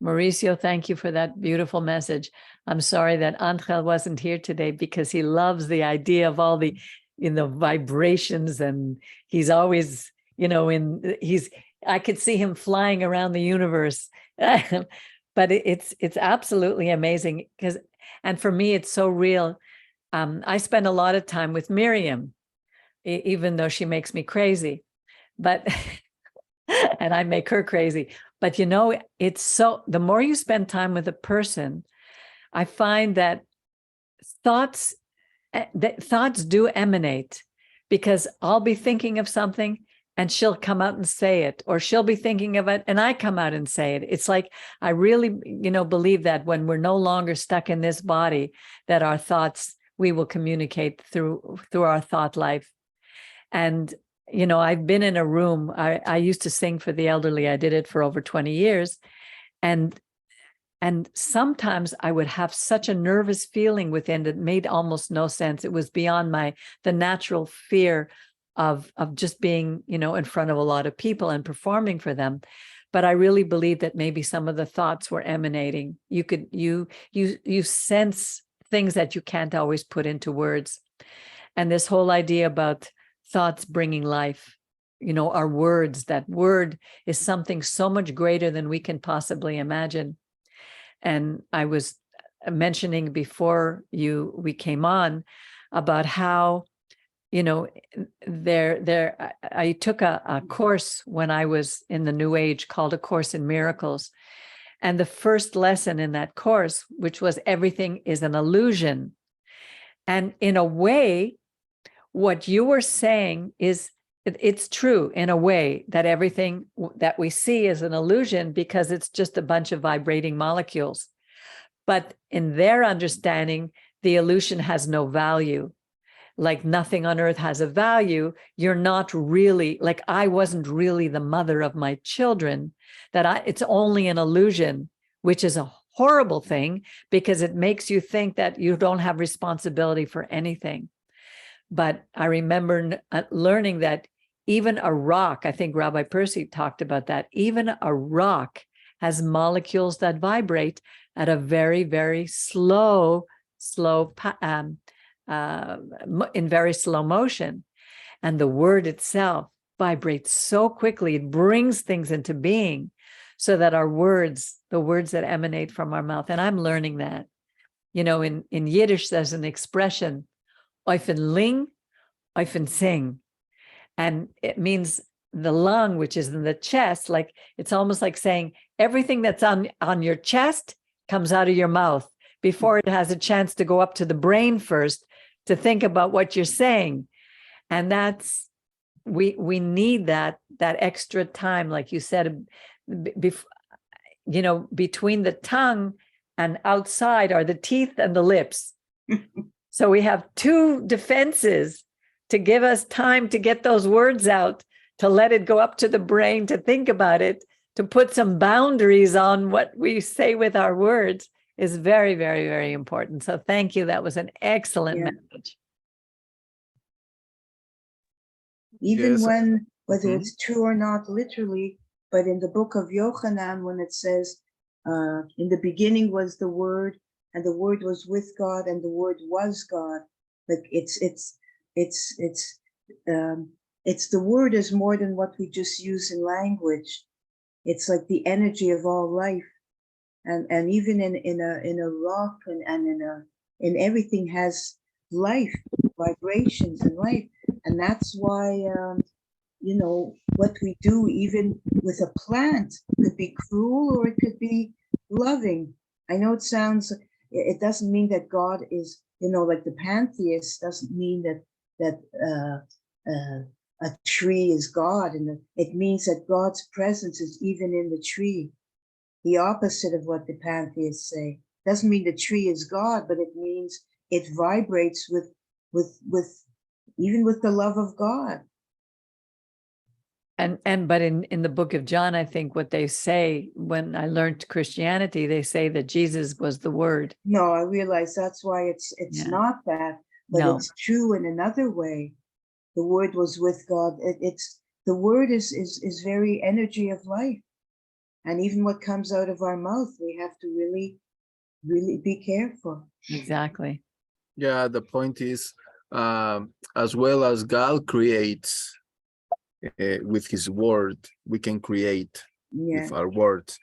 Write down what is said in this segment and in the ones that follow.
Mauricio, thank you for that beautiful message. I'm sorry that Angel wasn't here today because he loves the idea of all the, vibrations, and he's always, I could see him flying around the universe. But it's absolutely amazing and for me, it's so real. I spend a lot of time with Miriam, even though she makes me crazy, but and I make her crazy. But it's so, the more you spend time with a person, I find that thoughts do emanate, because I'll be thinking of something and she'll come out and say it, or she'll be thinking of it and I come out and say it. It's like, I really, believe that when we're no longer stuck in this body, that our thoughts, we will communicate through our thought life. And I've been in a room, I used to sing for the elderly. I did it for over 20 years. And sometimes I would have such a nervous feeling within that made almost no sense. It was beyond the natural fear of just being, in front of a lot of people and performing for them. But I really believe that maybe some of the thoughts were emanating. You sense things that you can't always put into words. And this whole idea about thoughts bringing life, our words, that word is something so much greater than we can possibly imagine. And I was mentioning before we came on about how, I took a course when I was in the New Age called A Course in Miracles. And the first lesson in that course, which was everything is an illusion. And in a way, what you were saying is, it's true in a way, that everything that we see is an illusion because it's just a bunch of vibrating molecules. But in their understanding, the illusion has no value. Like nothing on earth has a value. You're not really, like I wasn't really the mother of my children, it's only an illusion, which is a horrible thing because it makes you think that you don't have responsibility for anything. But I remember learning that even a rock, I think Rabbi Percy talked about that, even a rock has molecules that vibrate at a very, very slow, in very slow motion. And the word itself vibrates so quickly, it brings things into being, so that our words, the words that emanate from our mouth, and I'm learning that, in Yiddish, there's an expression, Eufen ling, Eufen sing. And it means the lung, which is in the chest, like it's almost like saying everything that's on your chest comes out of your mouth before it has a chance to go up to the brain first to think about what you're saying. And that's, we need that extra time, like you said, between the tongue and outside are the teeth and the lips. So we have two defenses to give us time to get those words out, to let it go up to the brain, to think about it, to put some boundaries on what we say with our words is very, very, very important. So thank you. That was an excellent message. Even when, whether it's true or not literally, but in the book of Yochanan, when it says, in the beginning was the Word, and the Word was with God, and the Word was God. Like it's the Word is more than what we just use in language. It's like the energy of all life, and even in a rock and in everything has life, vibrations and life, and that's why what we do even with a plant could be cruel or it could be loving. I know it doesn't mean that God is, like the pantheist doesn't mean that a tree is God, and it means that God's presence is even in the tree. The opposite of what the pantheists say. Doesn't mean the tree is God, but it means it vibrates with even with the love of God. But in the book of John, I think what they say, when I learned Christianity, they say that Jesus was the Word. No, I realize that's why it's not that, but it's true in another way. The Word was with God. The Word is very energy of life, And even what comes out of our mouth, we have to really, really be careful. Exactly. Yeah, the point is, as well as God creates with his word, we can create with our words.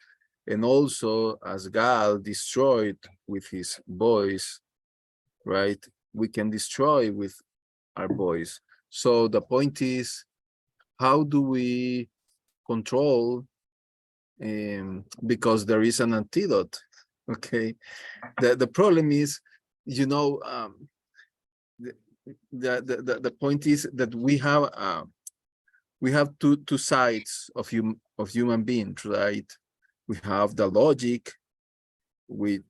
And also, as God destroyed with his voice, right? We can destroy with our voice. So the point is, how do we control? Because there is an antidote. Okay. The problem is, you know, the point is that we have two sides of human beings, right? We have the logic with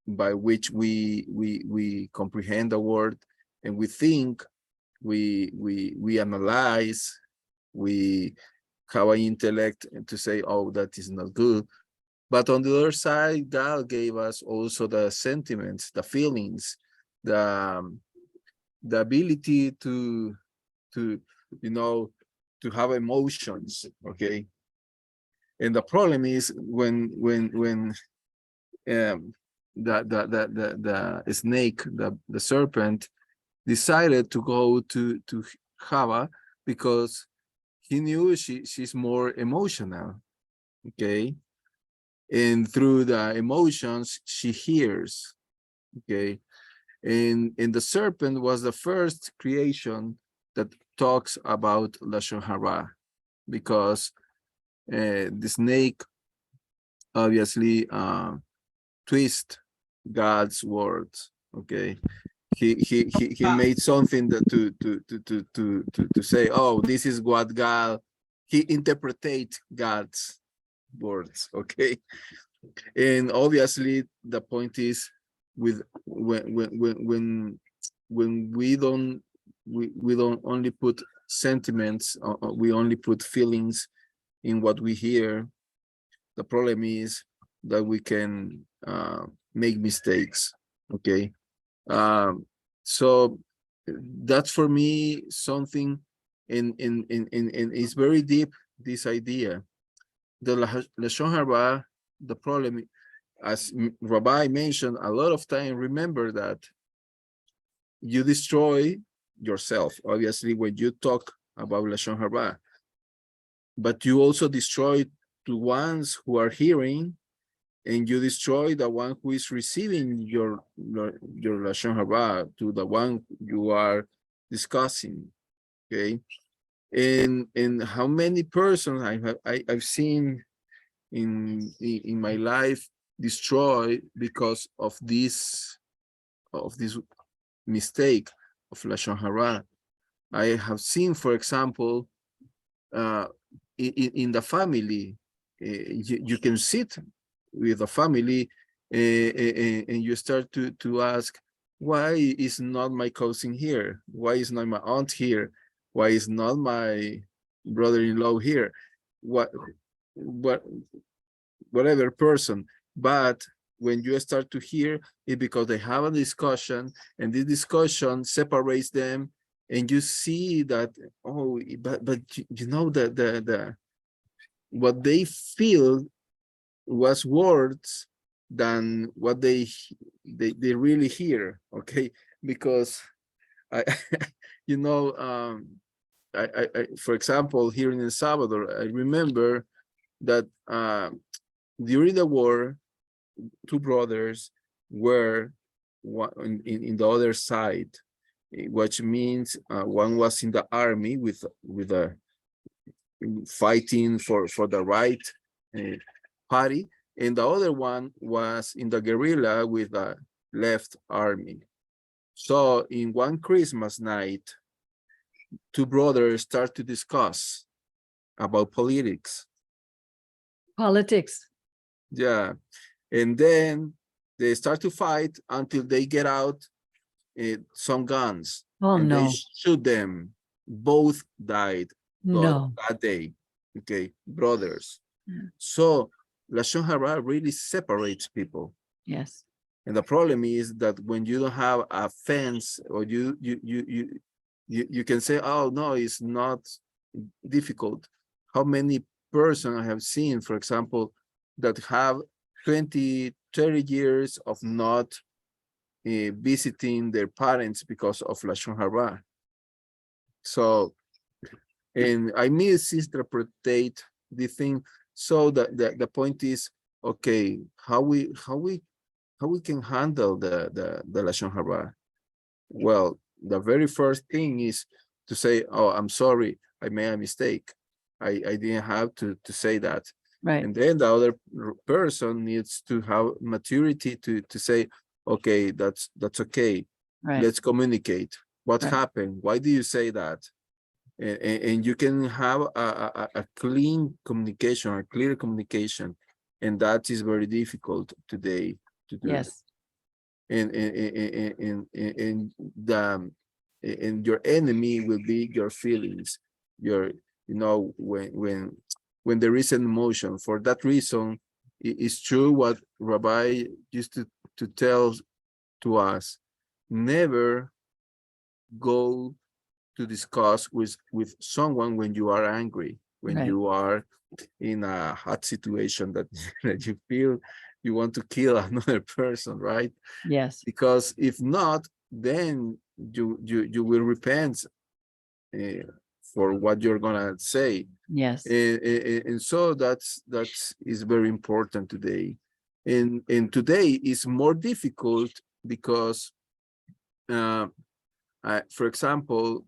by which we comprehend the word, and we think, we analyze, we have an intellect to say, oh, that is not good. But on the other side, God gave us also the sentiments, the feelings, the ability to you know, to have emotions. Okay. And the problem is when the snake, the serpent, decided to go to Hava, because he knew she's more emotional. Okay. And through the emotions she hears. Okay. And the serpent was the first creation that talks about Lashon Hara, because the snake obviously twist God's words. Okay. He made something that to say, oh, this is what God, he interpreted God's words. Okay. And obviously the point is, with when we don't only put sentiments, we only put feelings in what we hear. The problem is that we can make mistakes. Okay. So that's for me something in it's very deep, this idea. The Lashon Hara, the problem, as Rabbi mentioned a lot of time, remember that you destroy yourself, obviously, when you talk about Lashon Hara, but you also destroy the ones who are hearing, and you destroy the one who is receiving your Lashon Hara, to the one you are discussing. Okay. And how many persons I've seen in my life destroy because of this mistake of Lashon Hara. I have seen, for example, in the family, you can sit with a family and you start to ask, why is not my cousin here? Why is not my aunt here? Why is not my brother-in-law here? Whatever person. But when you start to hear it, because they have a discussion, and this discussion separates them, and you see that, oh, but you know that the what they feel was words than what they really hear. Okay. Because I you know, I for example, here in El Salvador, I remember that during the war, two brothers were in the other side, which means one was in the army with a fighting for the right party, and the other one was in the guerrilla with the left army. So in one Christmas night, two brothers start to discuss about politics. Yeah. And then they start to fight until they get out some guns. Oh, and no. they shoot them. Both died No. that day. Okay, brothers. Yeah. So Lashon Hara really separates people. Yes. And the problem is that when you don't have a fence, or you can say, oh no, it's not difficult. How many person I have seen, for example, that have 20, 30 years of not visiting their parents because of Lashon Hara. So, and I misinterpretate the thing. So the point is, okay, how we can handle the Lashon Hara? Well, the very first thing is to say, oh, I'm sorry, I made a mistake. I didn't have to say that. Right. And then the other person needs to have maturity to say, okay, that's okay. Right. Let's communicate. What Right. happened? Why do you say that? And you can have a clean communication, a clear communication, and that is very difficult today to do. Yes. And your enemy will be your feelings, your, when there is an emotion. For that reason, it's true what Rabbi used to tell to us: never go to discuss with someone when you are angry, when Right. you are in a hot situation that you feel you want to kill another person, right? Yes. Because if not, then you will repent for what you're gonna say. Yes. And so that's is very important today. And today is more difficult because for example,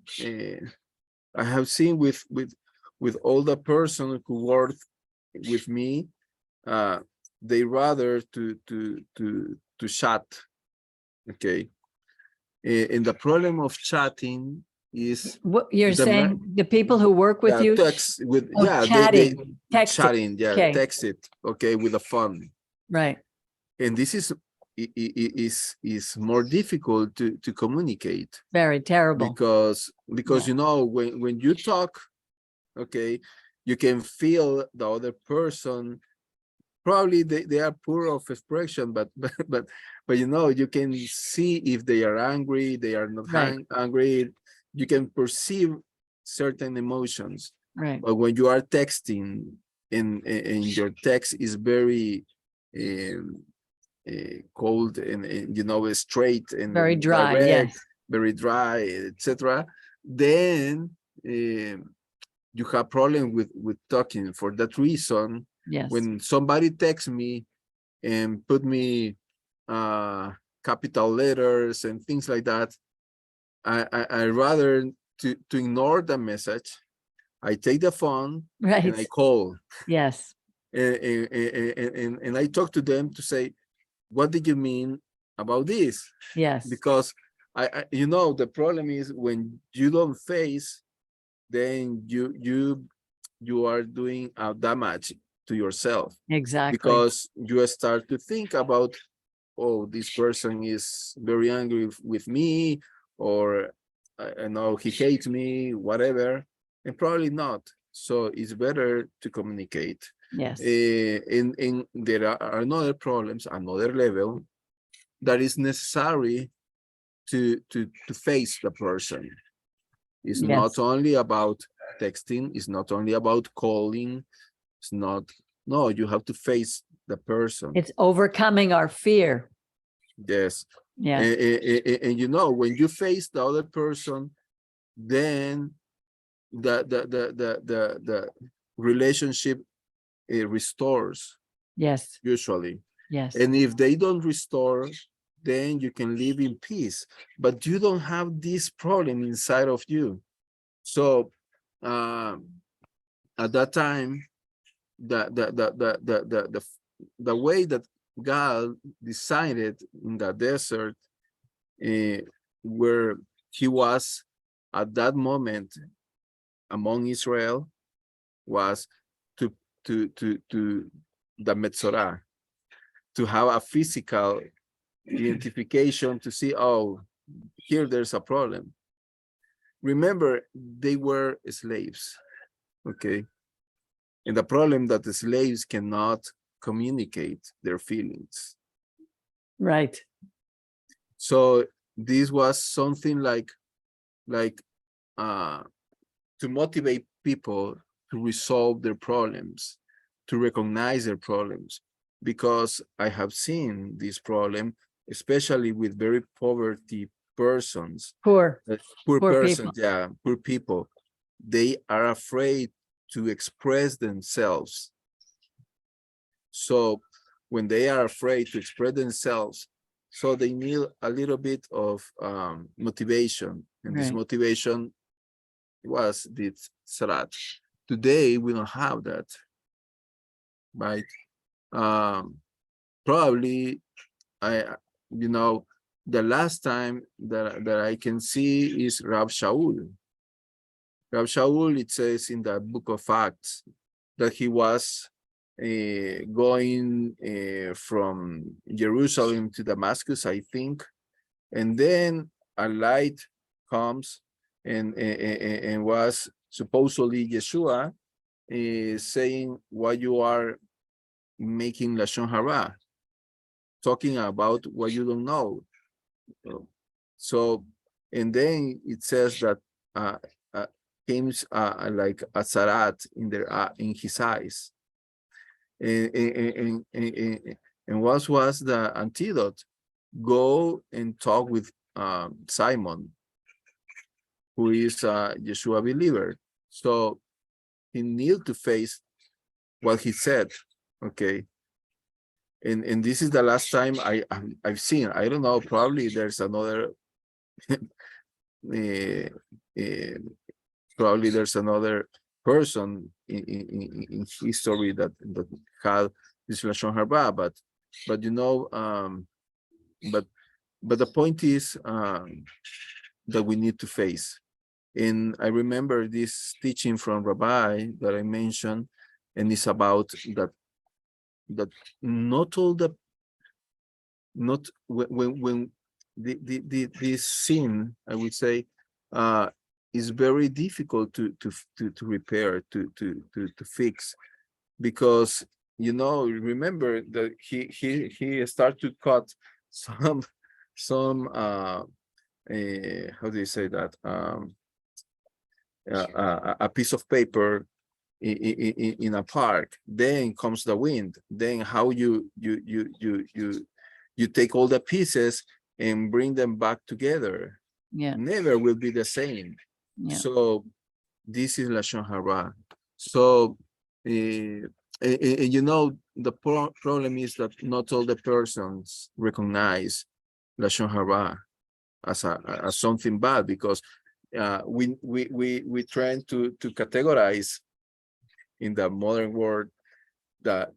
I have seen with all the person who work with me, they rather to chat. Okay. And the problem of chatting is What you're the saying, the people who work with you, text with, oh, yeah, chatting, they texting. chatting, yeah, Okay. text it, okay, with a phone. Right. And this is more difficult to communicate. Very terrible. Because Yeah. you know, when you talk, okay, you can feel the other person. Probably they are poor of expression, but you know, you can see if they are angry, they are not Right. angry. You can perceive certain emotions. Right. But when you are texting and your text is very cold and you know, straight and Very dry. direct, Yes. very dry, etc., then you have problem with talking. For that reason, Yes. when somebody texts me and put me capital letters and things like that, I rather to ignore the message. I take the phone Right. and I call, Yes. and I talk to them to say, what did you mean about this? Yes. Because I you know, the problem is when you don't face, then you are doing damage to yourself. Exactly. Because you start to think about, oh, this person is very angry with me, or I know he hates me, whatever, and probably not. So it's better to communicate. Yes. And there are another problems, another level that is necessary to face the person. It's Yes. not only about texting, it's not only about calling, it's not, no, you have to face the person. It's overcoming our fear. Yes. Yeah. And you know, when you face the other person, then the relationship restores. Yes. Usually. Yes. And if they don't restore, then you can live in peace, but you don't have this problem inside of you. So at that time, the way that God decided in the desert, where he was at that moment among Israel, was to the Metzora, to have a physical identification, to see, oh, here there's a problem. Remember, they were slaves, okay? And the problem that the slaves cannot communicate their feelings. Right. So this was something like to motivate people to resolve their problems, to recognize their problems, because I have seen this problem, especially with very poverty persons, Poor poor people. persons, yeah, poor people. They are afraid to express themselves. So when they are afraid to express themselves, so they need a little bit of motivation, and this Right. motivation was this sarat. Today we don't have that, right? Probably the last time that I can see is Rab Shaul. Rab Shaul, it says in the book of Acts that he was going from Jerusalem to Damascus, I think, and then a light comes and was supposedly Yeshua saying, why you are making Lashon Hara, talking about what you don't know. So, and then it says that came like a sarat in his eyes. And what was the antidote? Go and talk with Simon, who is a Yeshua believer. So he needed to face what he said, okay? And this is the last time I've seen. I don't know, probably there's another probably there's another person in history that had this Lashon Hara, but the point is that we need to face. And I remember this teaching from Rabbi that I mentioned, and it's about that not all the when this sin, I would say, is very difficult to repair, to fix, because remember that he started to cut some how do you say that, a piece of paper in a park. Then comes the wind. Then how you take all the pieces and bring them back together. Yeah. Never will be the same. Yeah. So this is Lashon Hara. So the problem is that not all the persons recognize Lashon Hara as something bad, because we trying to categorize in the modern world the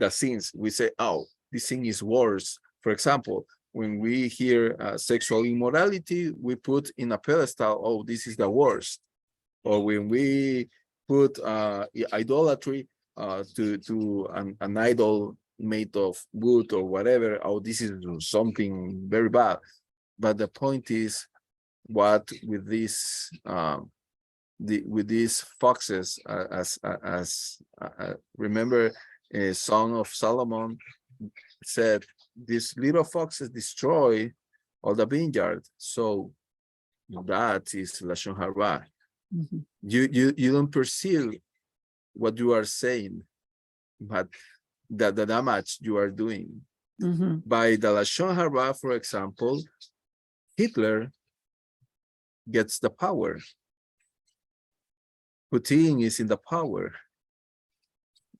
sins. We say, oh, this sin is worse. For example, when we hear sexual immorality, we put in a pedestal, oh, this is the worst. Or when we put idolatry to an idol made of wood or whatever, oh, this is something very bad. But the point is, what with this with these foxes, remember a Song of Solomon said, these little foxes destroy all the vineyard. So that is Lashon Hara. Mhm. You don't perceive what you are saying, but the damage you are doing. Mhm. By the Lashon Hara, for example, Hitler gets the power. Putin is in the power.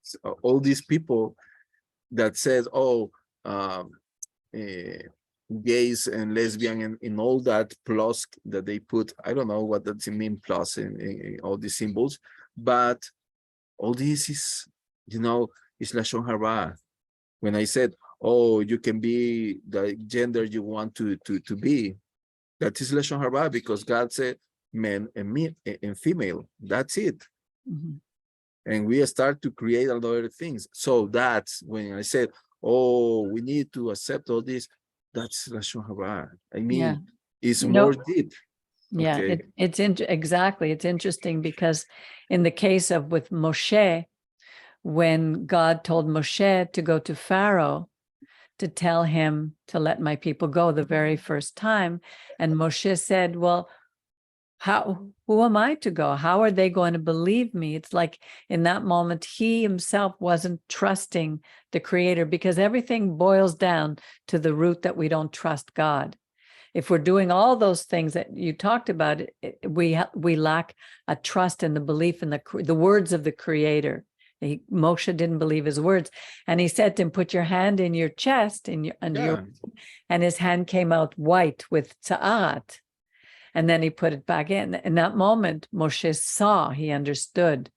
So all these people that said, oh, gays and lesbian and all that plus that they put, I don't know what does it mean, plus in all these symbols, but all this is, is Lashon Hara. When I said, oh, you can be the gender you want to be, that is Lashon Hara, because God said men and female, that's it. Mhm. And we start to create other things. So that's when I said, oh, we need to accept all this. That's Lashon Hara. I mean, Yeah. it's You know- more deep. Yeah, Okay. exactly. It's interesting because in the case of with Moshe, when God told Moshe to go to Pharaoh to tell him to let my people go the very first time, and Moshe said, well, who am I to go? How are they going to believe me? It's like in that moment, he himself wasn't trusting the Creator, because everything boils down to the root that we don't trust God. If we're doing all those things that you talked about, we lack a trust and the belief in the words of the Creator. Moshe didn't believe his words, and he said to him, "Put your hand in your chest, and his hand came out white with tza'at. And then he put it back in. In that moment, Moshe saw, he understood,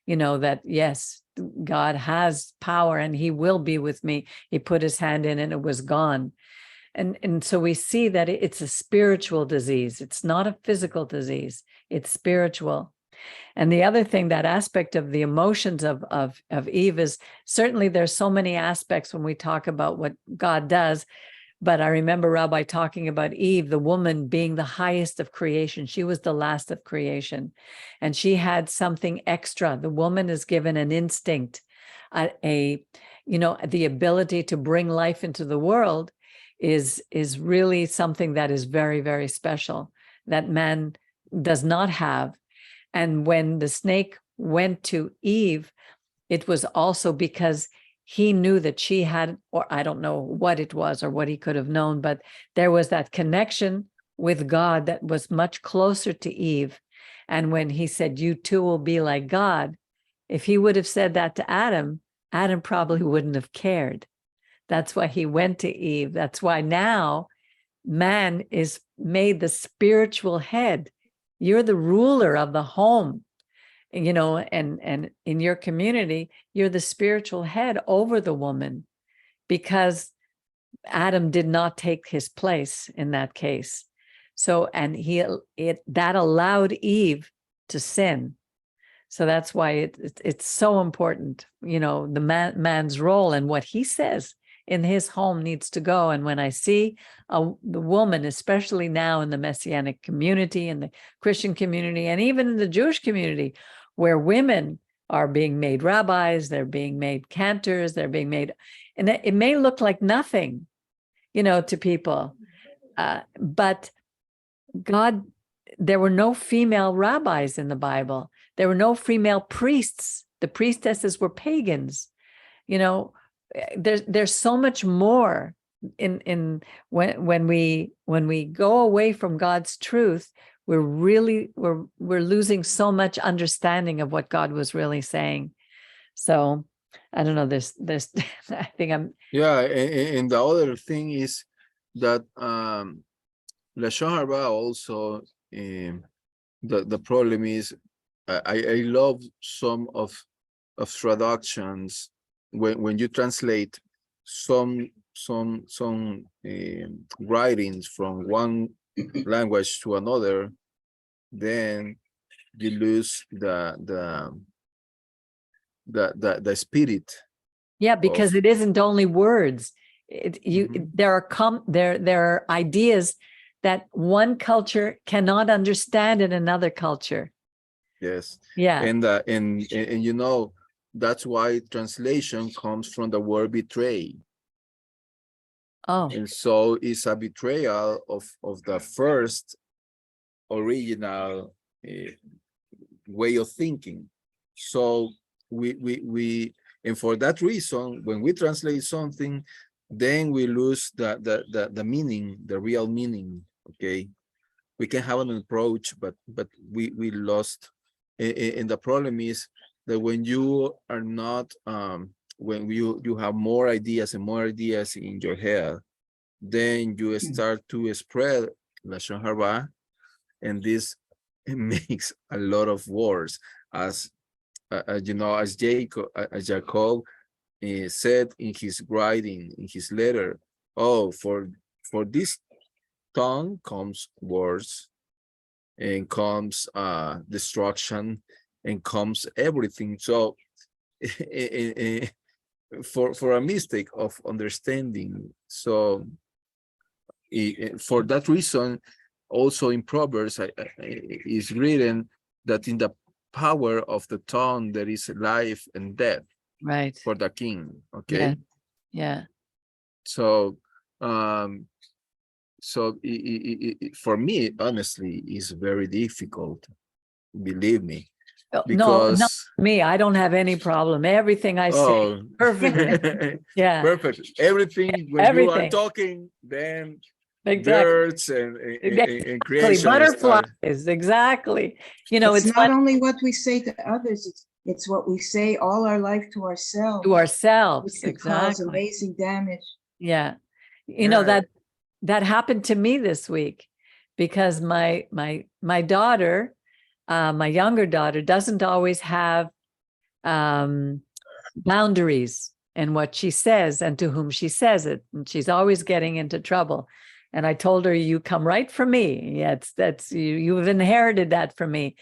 that yes, God has power and he will be with me. He put his hand in and it was gone. And so we see that it's a spiritual disease. It's not a physical disease. It's spiritual. And the other thing, that aspect of the emotions of Eve, is certainly there's so many aspects when we talk about what God does. But I remember Rabbi talking about Eve, the woman, being the highest of creation. She was the last of creation. And she had something extra. The woman is given an instinct, the ability to bring life into the world is really something that is very, very special, that man does not have. And when the snake went to Eve, it was also because he knew that she had, or I don't know what it was or what he could have known, but there was that connection with God that was much closer to Eve. And when he said, "You too will be like God," if he would have said that to Adam, Adam probably wouldn't have cared. That's why he went to Eve. That's why now man is made the spiritual head. You're the ruler of the home. And in your community, you're the spiritual head over the woman, because Adam did not take his place in that case. So, and that allowed Eve to sin. So that's why it's so important, the man's role and what he says in his home needs to go. And when I see the woman, especially now in the Messianic community, in the Christian community, and even in the Jewish community, where women are being made rabbis, they're being made cantors, they're being made, and it may look like nothing, to people, but God, there were no female rabbis in the Bible. There were no female priests. The priestesses were pagans. There's so much more in when we go away from God's truth. We're losing so much understanding of what God was really saying. So I don't know, this I think I'm and the other thing is that Lashon Hara also, the problem is, I love some of traductions when you translate some writings from one language to another, then you lose the spirit. Yeah, because it isn't only words. Mhm. There are ideas that one culture cannot understand in another culture. Yes. Yeah. And that's why translation comes from the word betray. Oh. And so it's a betrayal of the first original way of thinking. So we and for that reason, when we translate something, then we lose the meaning, the real meaning. Okay, we can have an approach, but we lost. And the problem is that when you are not when you have more ideas and more ideas in your head, then you start to spread Lashon Hara, and this makes a lot of wars, as Jacob said in his writing, in his letter. Oh, for this tongue comes wars, and comes destruction, and comes everything. So for a mistake of understanding. So for that reason, also in Proverbs is written that in the power of the tongue there is life and death, Right. for the king. Okay. Yeah. So so for me, honestly, it's very difficult, believe me, No, because not me. I don't have any problem. Everything I say, oh, perfect. Yeah, perfect. Everything when you are everything. talking, then Exactly. birds and Exactly. creation start. Butterflies. Exactly. You know, It's it's not fun only what we say to others, it's what we say all our life to ourselves, to which ourselves. could cause Exactly. amazing damage. Yeah. You know, Yeah, that happened to me this week because my daughter, my younger daughter, doesn't always have boundaries in what she says and to whom she says it, and she's always getting into trouble. And I told her, "You come right from me. Yeah, that's you. You've inherited that from me."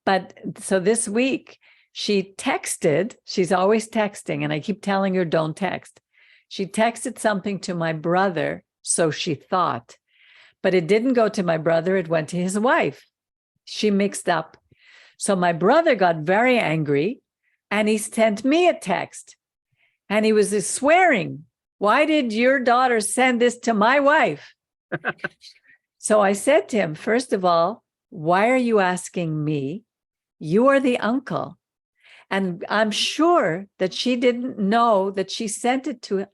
But so this week she texted. She's always texting, and I keep telling her, "Don't text." She texted something to my brother, so she thought, but it didn't go to my brother. It went to his wife. She mixed up. So my brother got very angry and he sent me a text and he was swearing, "Why did your daughter send this to my wife?" So I said to him, "First of all, why are you asking me? You are the uncle. And I'm sure that she didn't know that she sent it to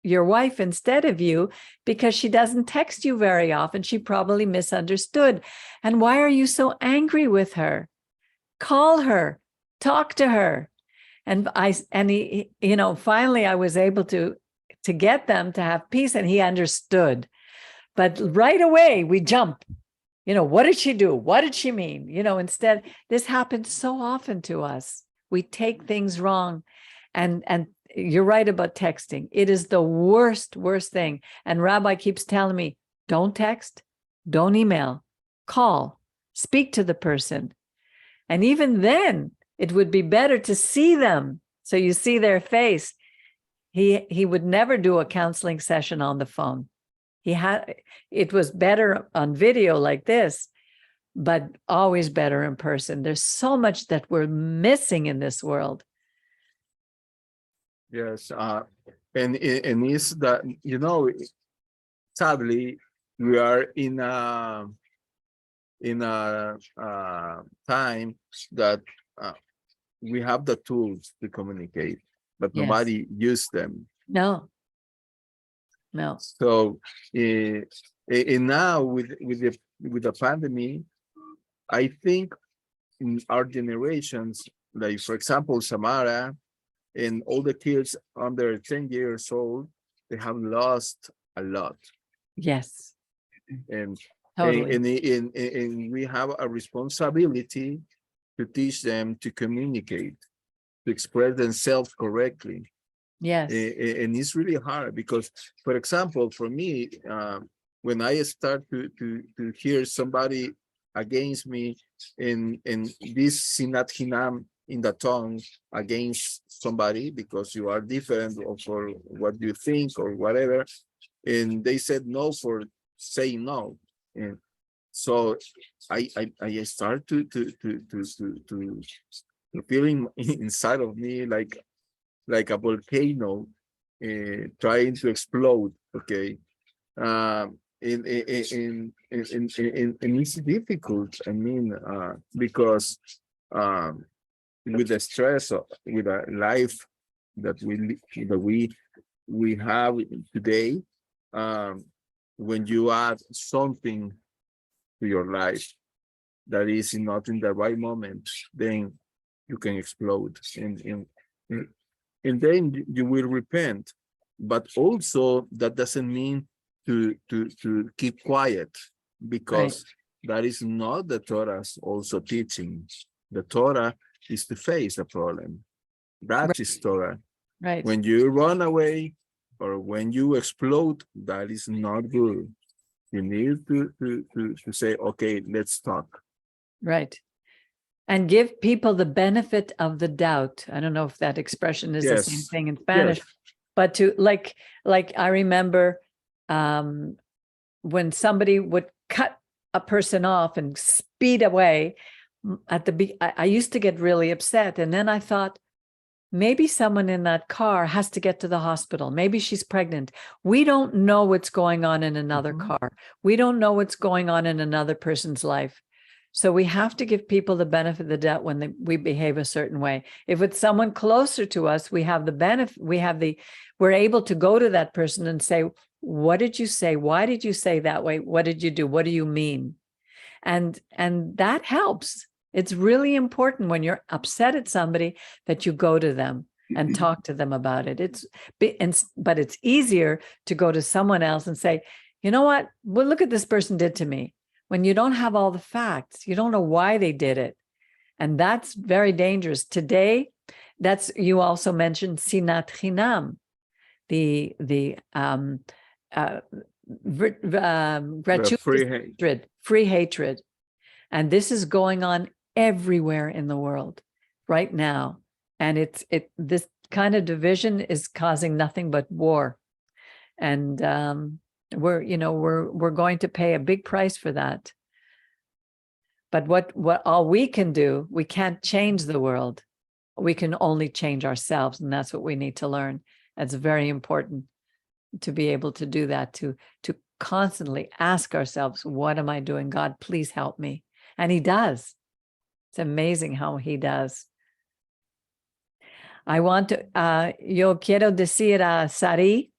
your wife instead of you because she doesn't text you very often. She probably misunderstood. And why are you so angry with her? Call her, talk to her." And he, finally I was able to get them to have peace, and he understood. But right away we jump. What did she do? What did she mean? Instead, this happens so often to us. We take things wrong. And you're right about texting. It is the worst thing. And Rabbi keeps telling me, don't text, don't email, call, speak to the person. And even then, it would be better to see them. So you see their face. He would never do a counseling session on the phone. It was better on video like this, but always better in person. There's so much that we're missing in this world. yes, and it's that sadly we are in a time that we have the tools to communicate, but Yes. nobody use them. No. So, and now with the pandemic, I think in our generations, like for example, Samara and all the kids under 10 years old, they have lost a lot. Yes. And Totally. and we have a responsibility to teach them to communicate, to express themselves correctly. Yes. And it's really hard because, for example, for me, when I start to hear somebody against me in this sinat hinam in the tongue against somebody because you are different or for what you think or whatever, and they said no for saying no, and so I start to feeling inside of me like a volcano trying to explode. Okay, and it's difficult. I mean, because with the stress of with a life that we have today, when you add something to your life that is not in the right moment, then you can explode, and then you will repent. But also that doesn't mean to keep quiet, because that is not the Torah's also teaching. The Torah is to face the problem. That is Torah. Right. When you run away or when you explode, that is not good. You need to say, okay, let's talk. Right. And give people the benefit of the doubt. I don't know if that expression is the same Yes. thing in Spanish, Yes. but to like I remember when somebody would cut a person off and speed away at I used to get really upset. And then I thought, maybe someone in that car has to get to the hospital. Maybe she's pregnant. We don't know what's going on in another car. We don't know what's going on in another person's life. So we have to give people the benefit of the doubt when we behave a certain way. If it's someone closer to us, we have the benefit, we're able to go to that person and say, what did you say? Why did you say that way? What did you do? What do you mean? And that helps. It's really important when you're upset at somebody that you go to them and talk to them about it. But it's easier to go to someone else and say, you know what? Well, look what this person did to me. When you don't have all the facts, you don't know why they did it. And that's very dangerous. Today, you also mentioned sinat chinam, the gratuitous free hatred. And this is going on everywhere in the world right now. And this kind of division is causing nothing but war. And we're going to pay a big price for that. But what all we can do, we can't change the world. We can only change ourselves, and that's what we need to learn. It's very important to be able to do that, to constantly ask ourselves, what am I doing? God, please help me. And he does. It's amazing how he does. I want to, yo quiero decir a Sari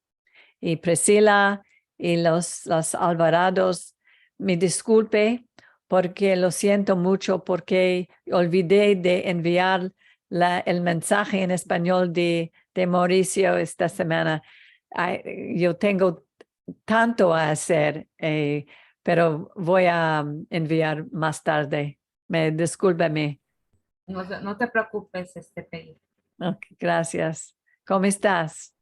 y Priscila y los Alvarados, me disculpe porque lo siento mucho porque olvidé de enviar el mensaje en español de Mauricio esta semana. Yo tengo tanto a hacer, pero voy a enviar más tarde. Discúlpame. No te preocupes, Peggy. Okay, gracias. ¿Cómo estás?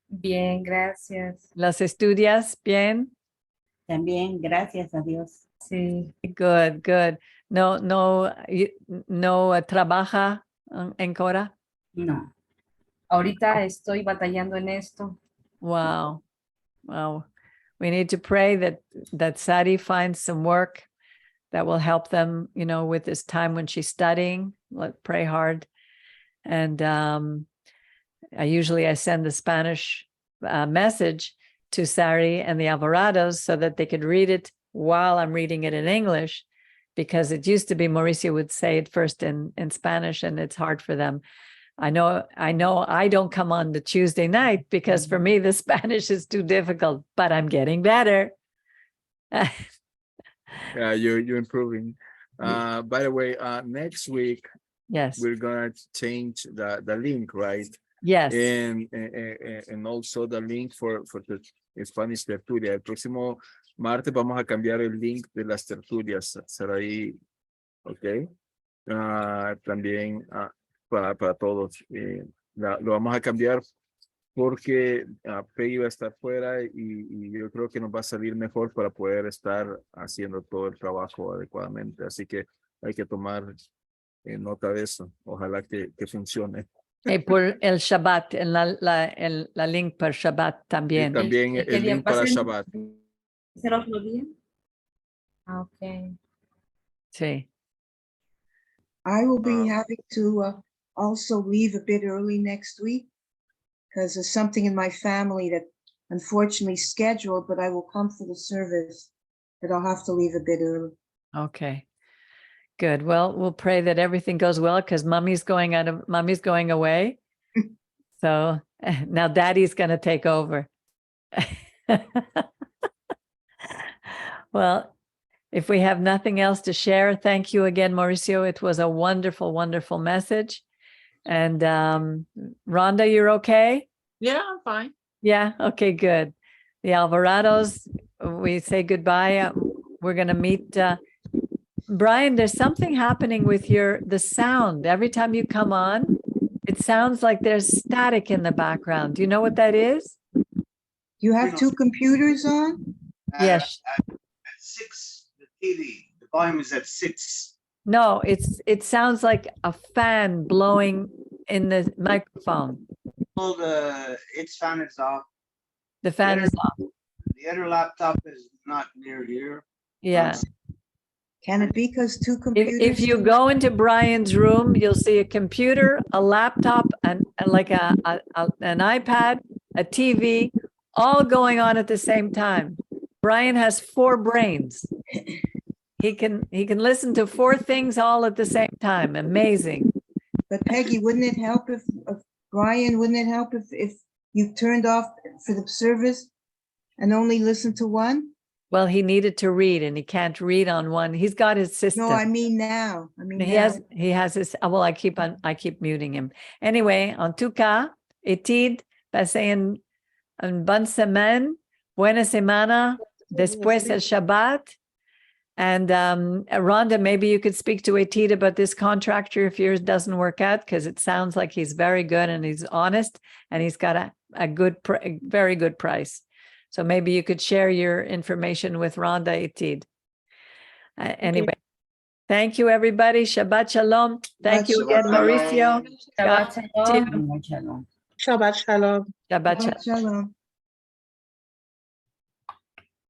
Bien, gracias. ¿Las estudias bien? También, gracias a Dios. Sí. Good. No trabaja en Cora? No. Ahorita estoy batallando en esto. Wow. We need to pray that Sadi finds some work that will help them, with this time when she's studying. Let's pray hard. And I send the Spanish message to Sari and the Alvarados so that they could read it while I'm reading it in English, because it used to be Mauricio would say it first in Spanish, and it's hard for them. I know I don't come on the Tuesday night because for me, the Spanish is too difficult, but I'm getting better. Yeah, you're improving. By the way, next week, yes, we're gonna change the link, right? Yes. And also the link for the Spanish tertulia. El próximo martes vamos a cambiar el link de las tertulias. Será ahí, ok. También para todos. Lo vamos a cambiar porque Peggy va a estar fuera y yo creo que nos va a salir mejor para poder estar haciendo todo el trabajo adecuadamente. Así que hay que tomar nota de eso. Ojalá que funcione. Y por el Shabbat, en la link para Shabbat también. Y también el link para Shabbat. ¿Será otro día? Ok. Sí. I will be having to also leave a bit early next week because there's something in my family that unfortunately scheduled, but I will come for the service, but I'll have to leave a bit early. Okay. Good. Well, we'll pray that everything goes well because mommy's going away. So now daddy's going to take over. Well, if we have nothing else to share, thank you again, Mauricio. It was a wonderful, wonderful message. And Rhonda, you're okay? Yeah, I'm fine. Yeah. Okay, good. The Alvarados, we say goodbye. We're going to meet Brian, there's something happening with the sound. Every time you come on, it sounds like there's static in the background. Do you know what that is? You have two computers on? Yes. At 6, the TV, the volume is at 6. No, it sounds like a fan blowing in the microphone. Well, its fan is off. The fan is off. The other laptop is not near here. Yeah. Can it be because two If computers? you go into Brian's room, you'll see a computer, a laptop, and like an iPad, a TV, all going on at the same time. Brian has 4 brains. He can listen to 4 things all at the same time. Amazing. But Peggy, wouldn't it help if Brian, wouldn't it help if you turned off for the service and only listened to one? Well, he needed to read, and he can't read on one. He's got his system. No, I mean now. He has his, well, I keep muting him. Anyway, en tout cas, Etid, passez une bonne semaine, buena semana, después el Shabbat. And Rhonda, maybe you could speak to Etid about this contractor if yours doesn't work out, because it sounds like he's very good and he's honest and he's got a very good price. So maybe you could share your information with Rhonda, Etid. Anyway, thank you, everybody. Shabbat Shalom. Thank you again, Mauricio. Shabbat God shalom. Shalom. Shabbat Shalom. Shabbat Shalom. Shalom.